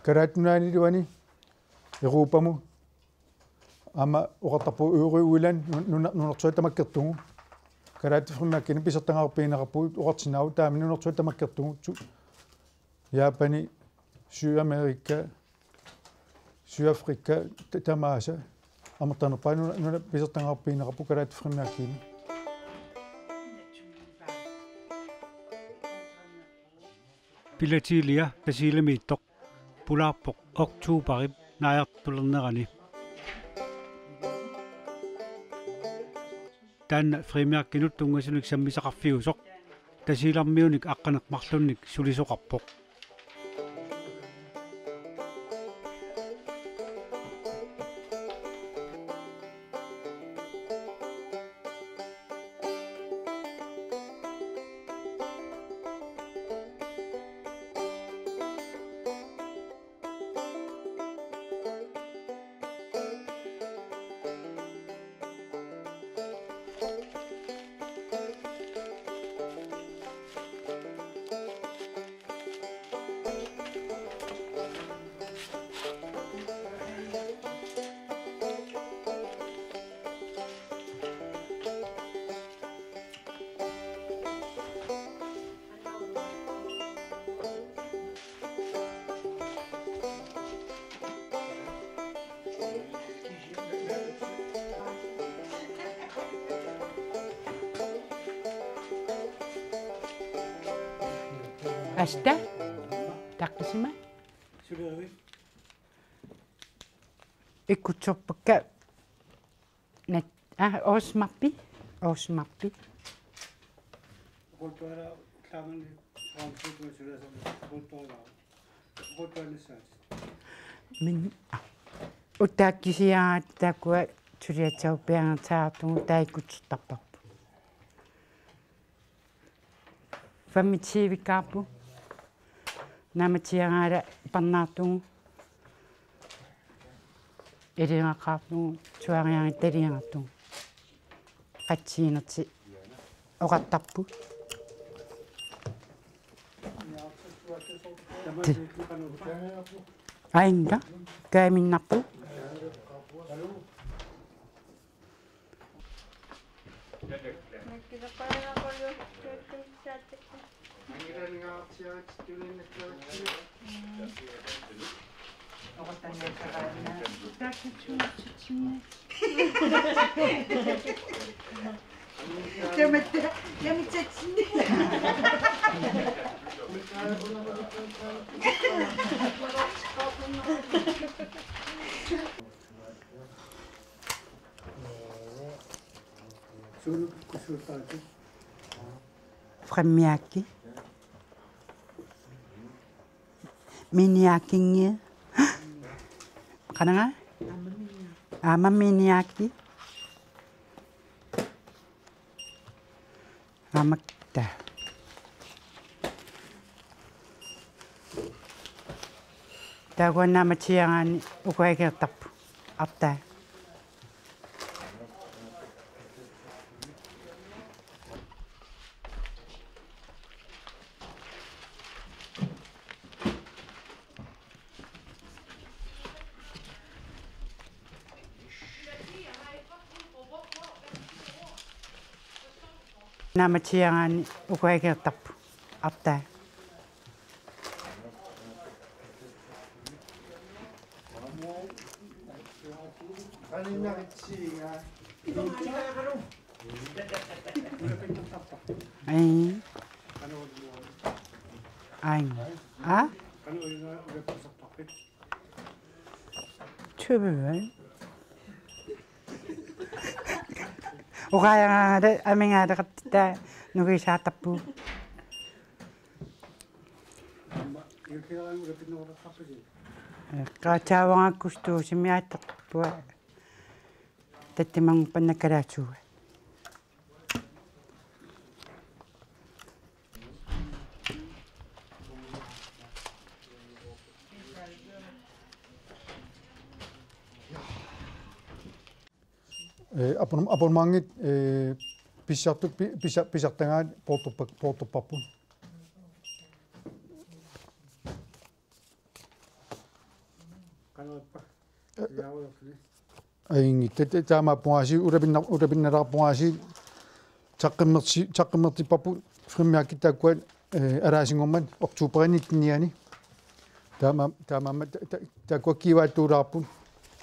караатунаани луани Европаму ама оqartarpu uuriuilan nunartuat tamakkertugu караатифрмааккини писертангаарпиинерпугут оqartinaau таами нунартуат тамаккертугу Япани Сюдамерика Сюафрика тамааса амертанерпаanu нуна писертангаарпиинерпу караатифрмааккини Pilatilia tasilamiittoq pulaarpoq oktuuparip naajartulernerani taanna frimiakkinut tungasunik sammisaqarfiusoq tasilarmiunik aqqaneqmarlunnik sulisoqarpoq Asta taqqisima ikkutsorpakka nat oosmappi Voltuara tlaamani raampuutua sulasam voltuara voltuanissaat min uttaakkisiaat taakua suliatsaupiangertaartugu taikutsortarparpu fammitiivikkaarpu namatiagaala parnaartugu илингаққарпугу туарианги талингартугу қатсиинерти оқаттарпу аинга кааминнарпу Frammiakki miniakkingi kananga ama miniakki amakta tagwana machiangani ukaigertarpu arta namatiangani ukaigertarpu arta ai a 추블 오가야데 아밍아데 갔다 누구 샤타푸 까차왕 쿠스토 심야타푸 tettimang panakarachu abonnemangit pisartangaan portopapun канааппа яавалерли аинги тама пуаси урабиннараарпуаси таққиммертиппапу фриммиаккитааккуат алаасингормат октуберинитниани тама такуаккивааттуулаарпут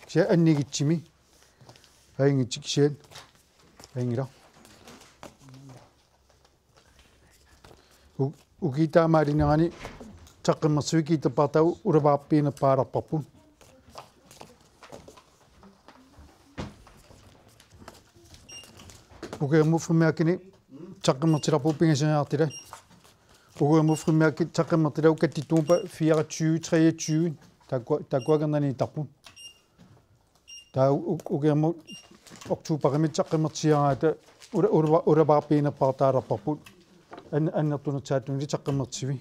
кися аннигитсими аингитсик кисиат аингила укитаамаалинерани таққиммерсуикиитаппартау улаваарпиинерпааларпарпут угэму фриммиаккини таққиммертиларпу пингасинаартила угэму фриммиакки таққиммертилау каттитуумпа 24 23 такуагернани тарпу таа угэму октуберимит таққиммертиараата улаваарпиинерпартааларпарпут аннертунерсааттуни таққиммертиви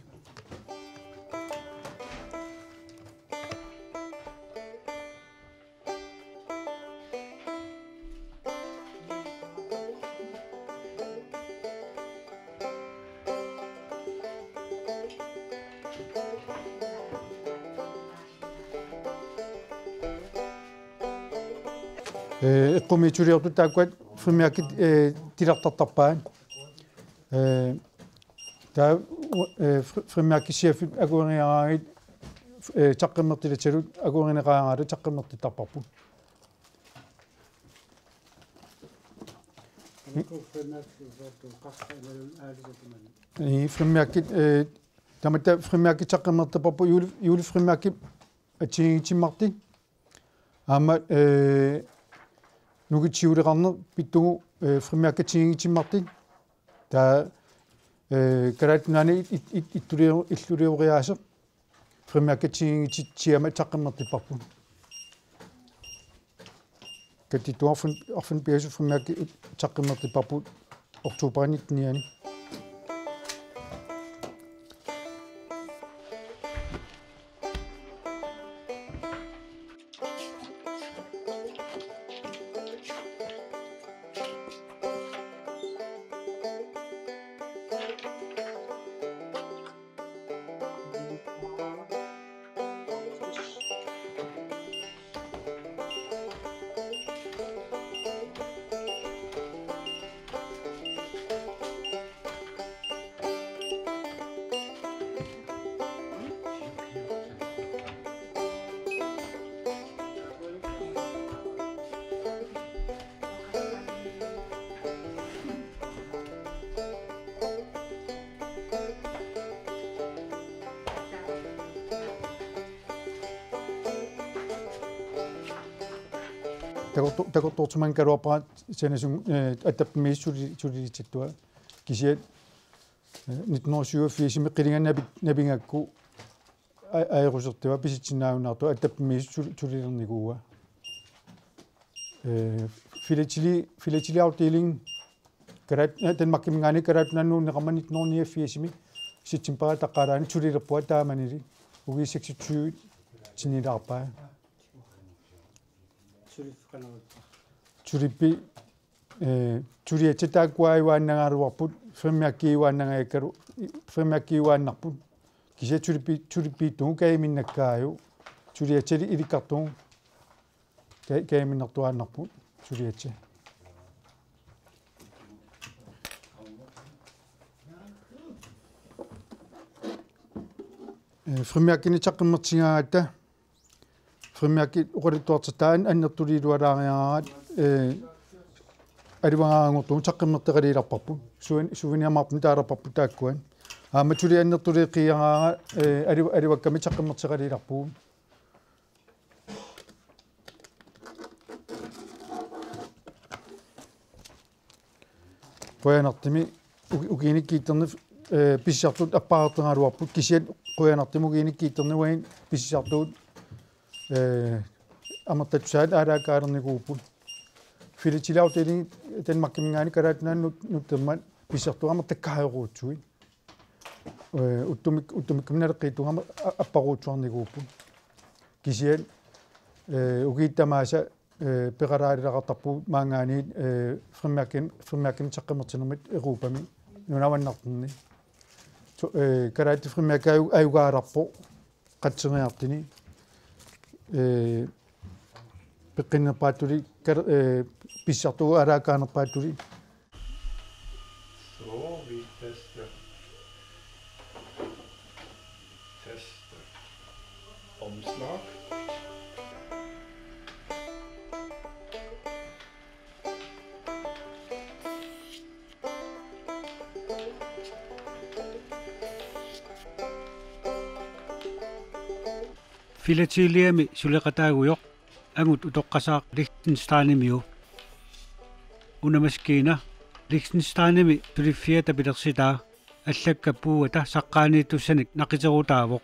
эққумитулиорту тааккуат фримиакки тилартартарпаан таа фримиакки шеф агуриараагит таққиммертилатсалут агуринеқаагаалу таққиммертиттарпарпут фримиакки тамата фримиакки таққиммертапарпу юли фримиакки атсигитсиммарти аама нугитсиулеқарнер питтугу фримиаккатсигитсиммарти таа каратнани иллулиориаасо фримиаккатсигитсиама таққиммертиппарпу каттитуарфун арфун пиасу фримиакки таққиммертиппарпу октуберинитниани такортортуман калуарпаат санасун аттаппимииссулититтуа кисиат 1987 қилинганнапит напингакку аерусертуа писитсинаагуннаарту аттаппимииссулилерникууа филатилиартилинг карат танмаккимингаани каратнаннууннеқармани 1989 ситсимпара таққалаани тулилерпуа тааманили уги 26 тинилаарпаа чуриппи чуриатсатааккуаивааннагааруарпут фриммиаккиивааннагаяккалу фриммиаккиивааннарпут кися чуриппииттугу каиминнаккааю чуриатсали иликкартугу каиминнартуааннарпут чуриатси фриммиаккини таққиммертигаата фриммиакки оқалиттуартаан аннертулиилуалаариараат аливагаангорту таққиммертеқалииларпарпу сувениамарпун тааларпарпу тааккуан ааматули аннертулиқиараара аливакками таққиммертеқалииларпуу қоянартими угиниккииттерни писсартут аппаартераалуарпут кисиат қоянартими угиниккииттернуаин писсартуут аматтатсаат аалаакаалерникууппут филитилаутилин танмаккимингаани калаатнааннут нуттэммат писсартуама таккаайоруутсуит уттумиккимналеққиитугама аппаруутсуарникууппут кисиат угииттамааса пеқалаалилақартарпу маангаанит фриммиаккин таққимертинермит эрупами нунаваннартерни калаати фриммиаккаа аюгааларпо қатсериартини peqinnerpaatuli pissartugu alaakaanerpaatuli So, vi tester. Tester. Omslag. Filatiliami suleqataaguyoq angut utoqqasaaq Liechtensteinimiu unamaskiina Liechtensteinimi tuliffiata pilersitaa аллакка пууата саққааниитуссаник нақитерутаавоқ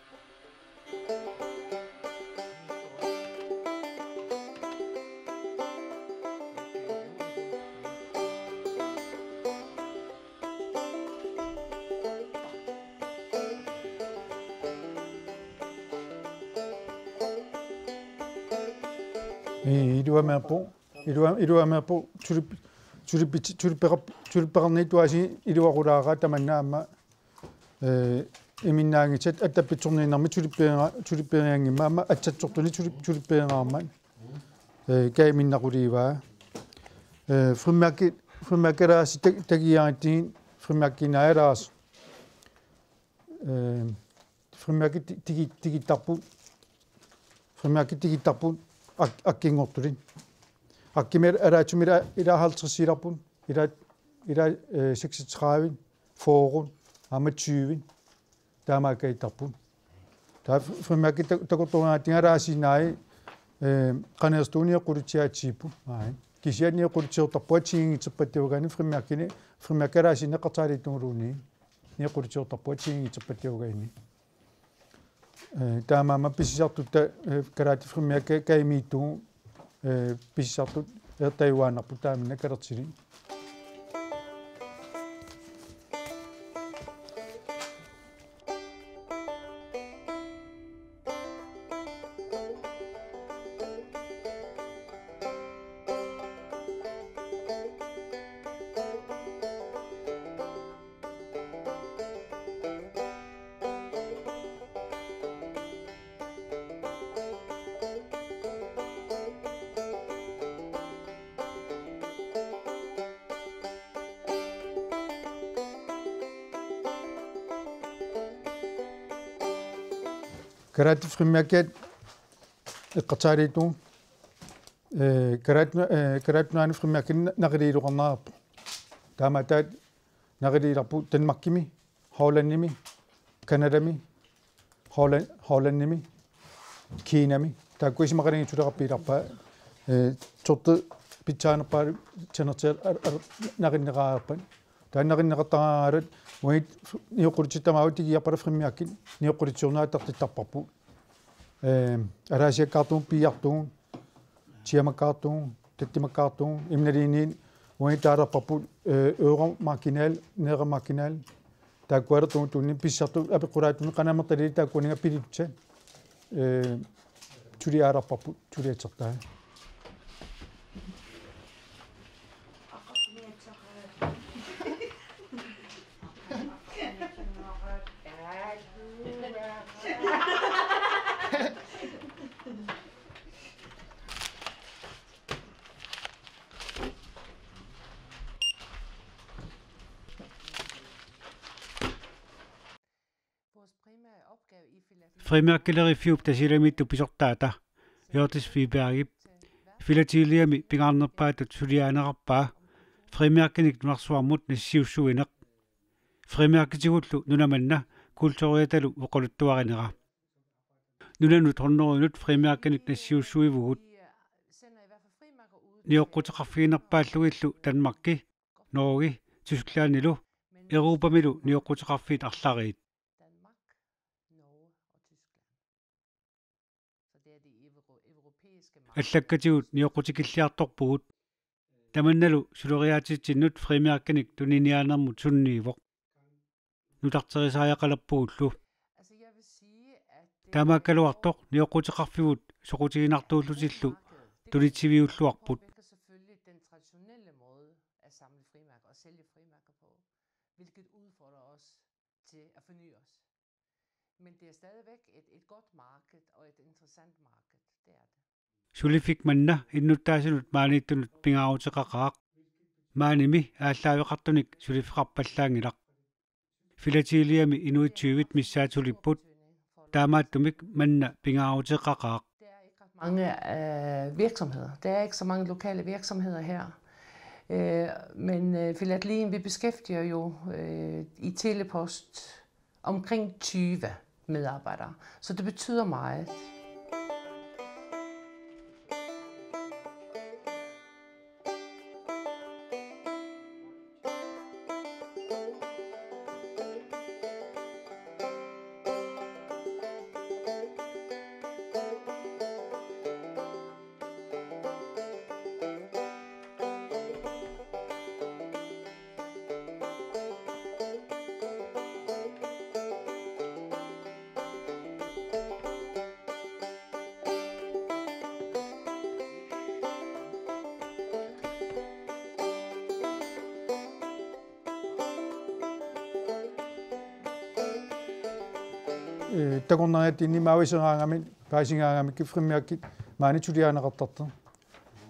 iluameerpu tulippeqarniituasi iluaqulaaqa tamannaama iminnaangitsat attapitsorniinarmi tulippeeriangimma ama atsatsortuni tulippeeraaman kaiminnaquliivaa frimerkeraasi tagiaattiin frimerkinaalaas frimerki tigittarpu akkinngortulin akkimel alaatumila ilahaltersiilarpun ila 36 foorun ama 20 taamaakaitarpun taa frimerki takortoraatialaasinaai qanerstuunia qulutiaatsiippu kisiannia qulutiortarpua tiingitserpattiugani frimerkalaasine qartaaliittunguluuni nia qulutiortarpua tiingitserpattiugaini taamaama pisisartutta kalaati frimerka kaimiittugu pisisartut ertaiwaanarpu taamina kalertili كرات فريماكات القطاريتو كرات نان فريماكين نغري لغناب تاماتات نغري لابو تنمكيمي هولنيمي كندامي هولنيمي كينامي تاكويش مغرين تشودا بيرابا تشوت بيتشان بار تشناتشر نغري نغابن تانغري نغطارت وين نيوقرتشتا ماوتي يا بار فريماكين نيوقرتشونا تقطيطابو راشي كارتون بيارتون تشيما كارتون تتيما كارتون إمنالينين وين تارا بابو أورو ماكينال نيرا ماكينال تاكوارتون توني بيشاتو أبي قراتون قنا مطري تاكوني بيريتشن توري أرا بابو توري تشتا фримеркилери тассиламитту писортаата йортис фиберагип филатилиами пингаарнерпаатут сулиаанеқарпаа фримеркиник нуарсуармут нассиуссуинеқ фримеркитигуллу нунаманна култориаталу оқолуттуаринера нунанут хорнорунут фримеркиник нассиуссуивугут ниоққутеқарфигинерпааллугиллу Данмарки Норги Тysklaanилу Euroopamilу ниоққутеқарфиит арлариит аллаккатигут ниоққутикиллиарторпугут таманналу сулериаатитсиннут фримеркиник туниниаанермут сунниивоқ нутартерисааяқалерпугуллу таамааккалуартоқ ниоққутеқарфигут соқутигинартууллутиллу тулитсивиуллуарпут hvilket udfordrer os til at forny os. Men det er stadigvæk et godt marked og et interessant marked. Det er det. Sulifik manna innuttaasunut maaniittunut pingaarutеқақаақ мааними ааллаавеқартуник сулиффеқарпаллаангилақ филатилиами инуитсуивит миссаатулиппут таамааттумик манна pingaarutеқақаақ. Der er ikke ret mange virksomheder. Der er ikke så mange lokale virksomheder her. Men Filatelien, vi beskæftiger jo i Telepost omkring 20 medarbejdere. Så det betyder meget. Takunnaat inni maawiseraangami paisingaagamik kifrimmiakki maanituliaanaqartarta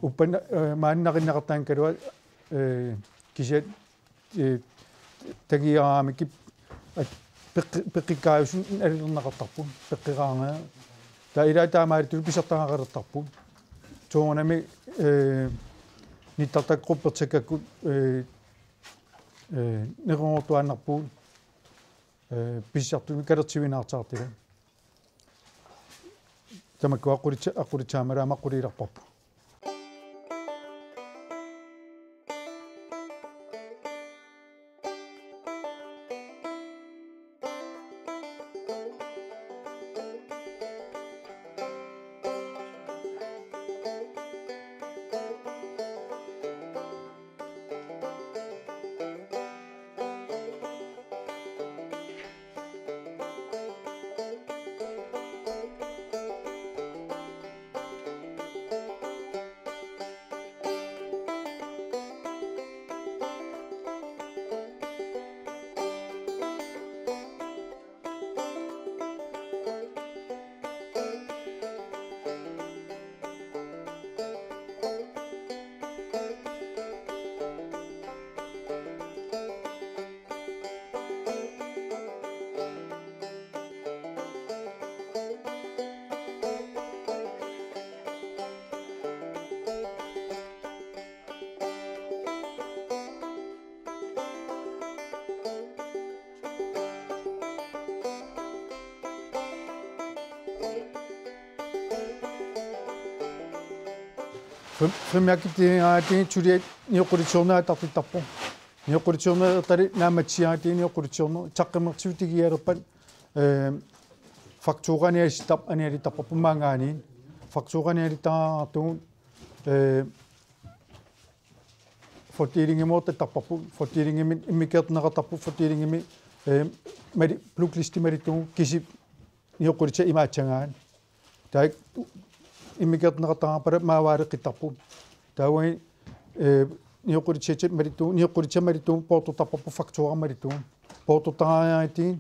uppan maannaqinneqartaan kalua kisiat tagiaraamik peqqikkaayusun alilernaqartarpun peqqiraangaa ta ila taamaaritul pisartangaqalertarpun tuunami nittartaqruppertakakkut nerungortuannarpuun писсартуми калертивинаартаартила тамакку aqulitsaamala maqquliilarparpu Frimmiakkitingaati tuliat niuqqulitsuornaattartittarpu niuqqulitsuornaatari naamatsiaati niuqqulitsuorna taqqimmertivitigialerpat faktuuranialisittar anialittarparpu maangaaniin faktuuranialittaraartuun fordelingimortattarparpu fordelingimi immikeertneqartarpu fordelingimi mali pluklistimalittugu kisip niuqqulitsa imaatsangaan taik immikeertneqartaraapala maavaaleqqittarpu taawai niuqqulitsa portortarparpu faktuuramalittugu portortaraaitiin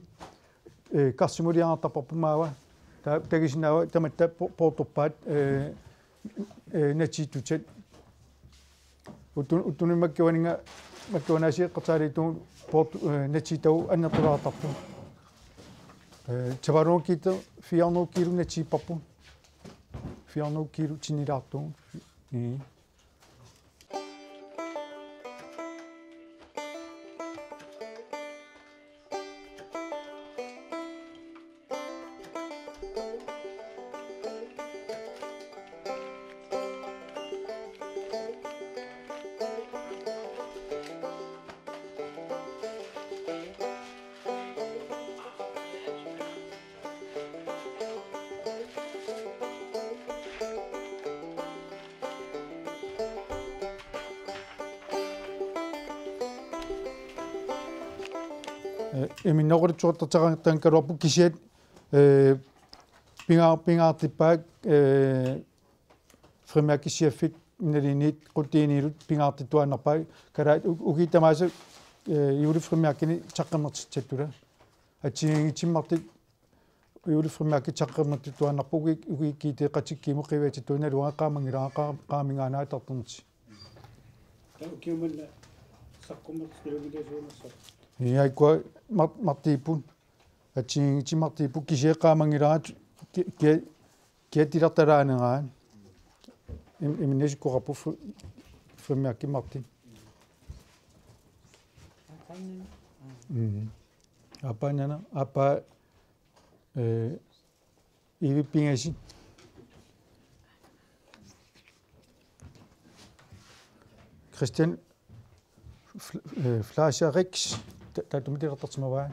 karsimuliaartarparpu maava tagisinaawa tamatta portorpaat natsiittutat uttunimmakkiwaninga makkiwanaasiiqqartaaliituun port natsiitagu annertulaartarpu tavarunkiita 400 kilo natsiipparpu 400 kilo tinilaartuun Iminnoqulitsuartartaqankaluarpu kisiat pingaartippaak frimmiakkisiaffik naliniit qutiiniilut pingaartittuaannarpaak kalaat ugiitamaasa iuli frimmiakkini taqqimmertitsattula atsiingitsimmartit iulifrimaaki taqqernerti tuannarpugi ugiikkiiteqatikkiimu qiviatituuna luaqaamangilaaqa qaamingaanaa tartornerti kiumanna saqqummat kilometersuunassaq iaikua martiipun atsi martiipu kiseeqaamangilaat kiatilartalaaneraan iminnesikkuqarpu frimaaki marti apaanana apa ivipingasi Christian Flasher Rex tatumitilertartimavaa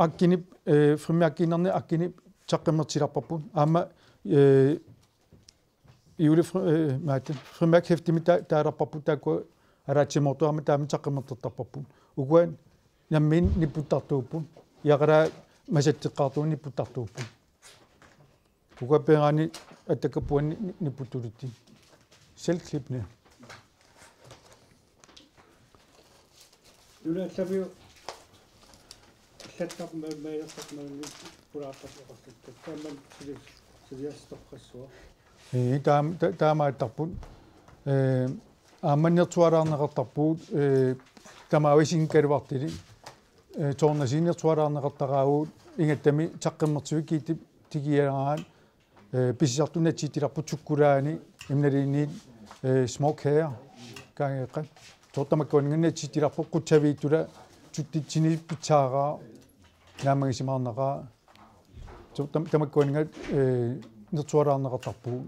akkini frimaakkiinnerni akkini taqqimmertilarparpun aama iuli maatin frimaak heftimi taalarparpu taakku alaatsimortu aama taami taqqimmertertarparpun ukuan nammiin nipputtartuuppun iaqalaa masattiqqaartuun nipputtartuuppun ukua peeraani attakappuanni nipputtulitti selvklipne Yuna sabiu саттармаалерсармаалли пулаартарпоқарсатта тааман силиастоққассуа таамааттарпут ааманнертуалаарнеқартарпуут тамаависин калуартили торнасиннертуалаарнеқартараагуут ингаттами таққиммертуи киити тигиараан писсартунатситиларпут суккулаани имналиинниит смок хеа каангеққа тортамаккуаннганнатситиларпу қутсавииттула туттитсини питсаараа наамагисимаарнеқаа тамаккуаннга нертуалаарнеқартарпуу